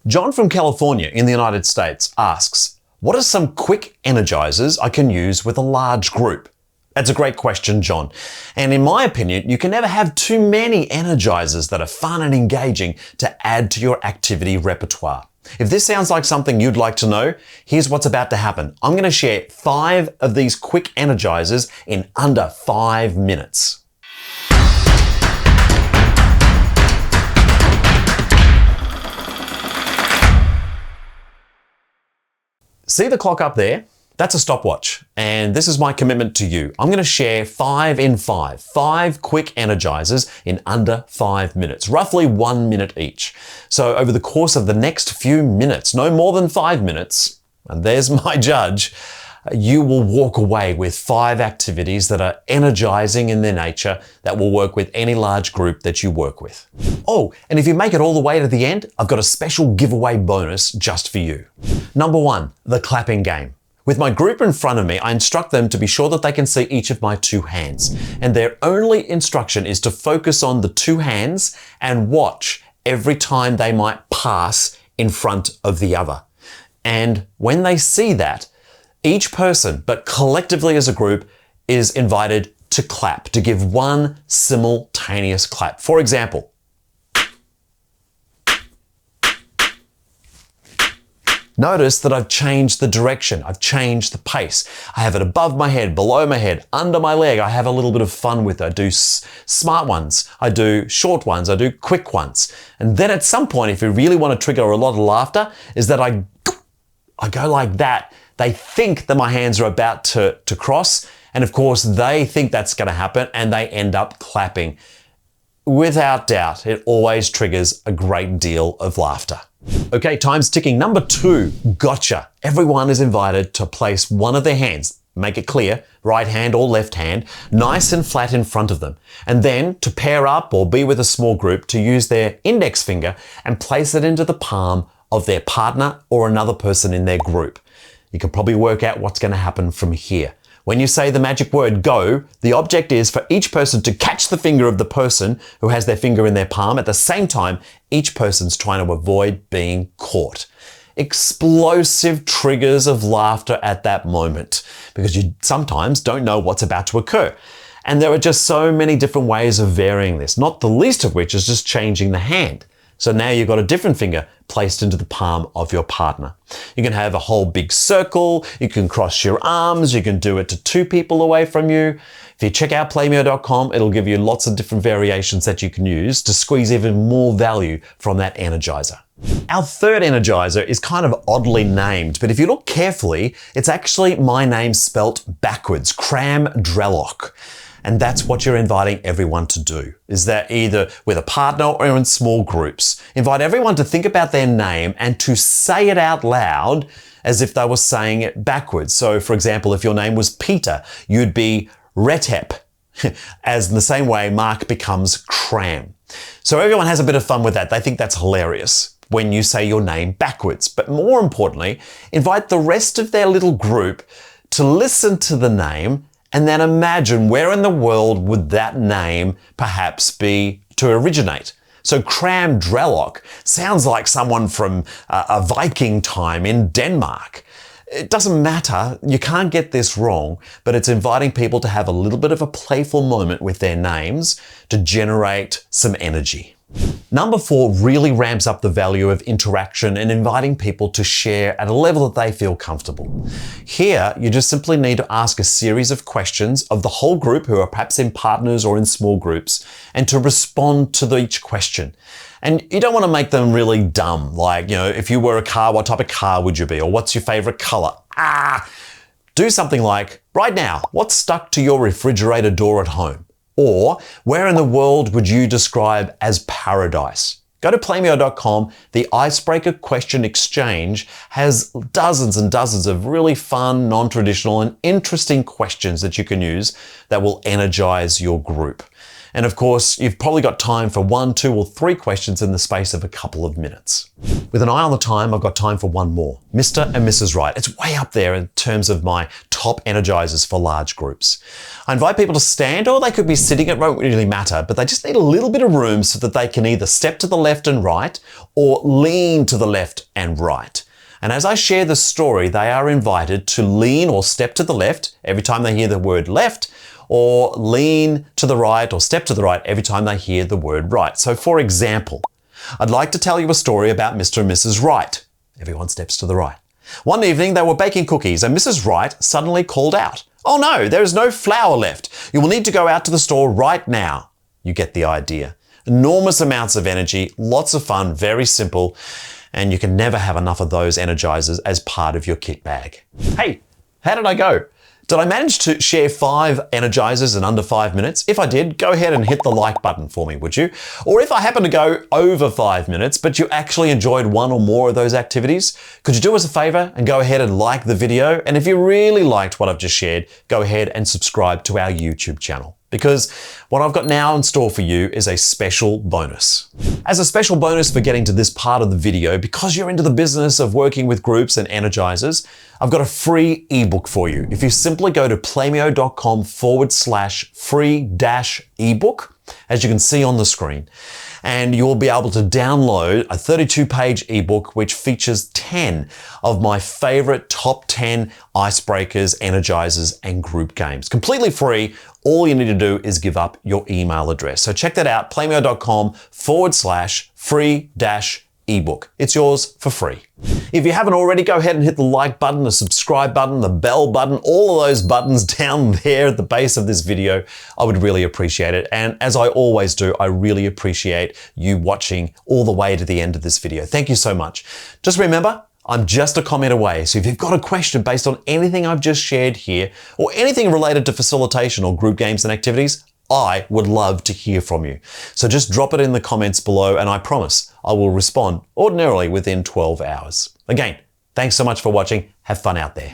John from California in the United States asks, what are some quick energizers I can use with a large group? That's a great question, John. And in my opinion, you can never have too many energizers that are fun and engaging to add to your activity repertoire. If this sounds like something you'd like to know, here's what's about to happen. I'm going to share 5 of these quick energizers in under 5 minutes. See the clock up there? That's a stopwatch, and this is my commitment to you. I'm going to share 5 in 5 quick energizers in under 5 minutes, roughly 1 minute each. So over the course of the next few minutes, no more than 5 minutes, and there's my judge, you will walk away with 5 activities that are energizing in their nature that will work with any large group that you work with. Oh, and if you make it all the way to the end, I've got a special giveaway bonus just for you. Number 1, the clapping game. With my group in front of me, I instruct them to be sure that they can see each of my 2 hands. And their only instruction is to focus on the 2 hands and watch every time they might pass in front of the other. And when they see that, each person, but collectively as a group, is invited to clap, to give one simultaneous clap. For example, notice that I've changed the direction, I've changed the pace. I have it above my head, below my head, under my leg. I have a little bit of fun with it. I do smart ones, I do short ones, I do quick ones. And then at some point, if you really want to trigger a lot of laughter, is that I go like that. They think that my hands are about to cross, and of course they think that's going to happen, and they end up clapping. Without doubt, it always triggers a great deal of laughter. Okay, time's ticking. Number 2, gotcha. Everyone is invited to place one of their hands, make it clear, right hand or left hand, nice and flat in front of them. And then to pair up or be with a small group, to use their index finger and place it into the palm of their partner or another person in their group. You can probably work out what's going to happen from here. When you say the magic word go, the object is for each person to catch the finger of the person who has their finger in their palm. At the same time, each person's trying to avoid being caught. Explosive triggers of laughter at that moment, because you sometimes don't know what's about to occur. And there are just so many different ways of varying this, not the least of which is just changing the hand. So now you've got a different finger placed into the palm of your partner. You can have a whole big circle, you can cross your arms, you can do it to 2 people away from you. If you check out playmeo.com, it'll give you lots of different variations that you can use to squeeze even more value from that energizer. Our third energizer is kind of oddly named, but if you look carefully, it's actually my name spelt backwards, Cram Drellock. And that's what you're inviting everyone to do, is that either with a partner or in small groups. Invite everyone to think about their name and to say it out loud as if they were saying it backwards. So for example, if your name was Peter, you'd be Retep, as in the same way Mark becomes Cram. So everyone has a bit of fun with that. They think that's hilarious when you say your name backwards. But more importantly, invite the rest of their little group to listen to the name and then imagine where in the world would that name perhaps be to originate. So Cram Drellock sounds like someone from a Viking time in Denmark. It doesn't matter, you can't get this wrong, but it's inviting people to have a little bit of a playful moment with their names to generate some energy. Number 4 really ramps up the value of interaction and inviting people to share at a level that they feel comfortable. Here, you just simply need to ask a series of questions of the whole group who are perhaps in partners or in small groups, and to respond to each question. And you don't want to make them really dumb, like, if you were a car, what type of car would you be? Or what's your favorite color? Do something like, right now, what's stuck to your refrigerator door at home? Or, where in the world would you describe as paradise? Go to playmeo.com. The Icebreaker Question Exchange has dozens and dozens of really fun, non-traditional and interesting questions that you can use that will energize your group. And of course, you've probably got time for 1, 2, or 3 questions in the space of a couple of minutes. With an eye on the time, I've got time for one more. Mr. and Mrs. Right. It's way up there in terms of my top energizers for large groups. I invite people to stand, or they could be sitting, it won't really matter, but they just need a little bit of room so that they can either step to the left and right or lean to the left and right. And as I share the story, they are invited to lean or step to the left every time they hear the word left, or lean to the right or step to the right every time they hear the word right. So for example, I'd like to tell you a story about Mr. and Mrs. Right. Everyone steps to the right. One evening they were baking cookies and Mrs. Right suddenly called out, "Oh no, there is no flour left. You will need to go out to the store right now." You get the idea. Enormous amounts of energy, lots of fun, very simple, and you can never have enough of those energizers as part of your kit bag. Hey, how did I go? Did I manage to share 5 energizers in under 5 minutes? If I did, go ahead and hit the like button for me, would you? Or if I happen to go over 5 minutes, but you actually enjoyed one or more of those activities, could you do us a favor and go ahead and like the video? And if you really liked what I've just shared, go ahead and subscribe to our YouTube channel. Because what I've got now in store for you is a special bonus. As a special bonus for getting to this part of the video, because you're into the business of working with groups and energizers, I've got a free ebook for you. If you simply go to playmeo.com/free-ebook, as you can see on the screen, and you'll be able to download a 32-page ebook which features 10 of my favorite top 10 icebreakers, energizers, and group games. Completely free. All you need to do is give up your email address. So check that out, playmeo.com/free-ebook. It's yours for free. If you haven't already, go ahead and hit the like button, the subscribe button, the bell button, all of those buttons down there at the base of this video. I would really appreciate it. And as I always do, I really appreciate you watching all the way to the end of this video. Thank you so much. Just remember, I'm just a comment away. So if you've got a question based on anything I've just shared here, or anything related to facilitation or group games and activities, I would love to hear from you. So just drop it in the comments below and I promise I will respond ordinarily within 12 hours. Again, thanks so much for watching. Have fun out there.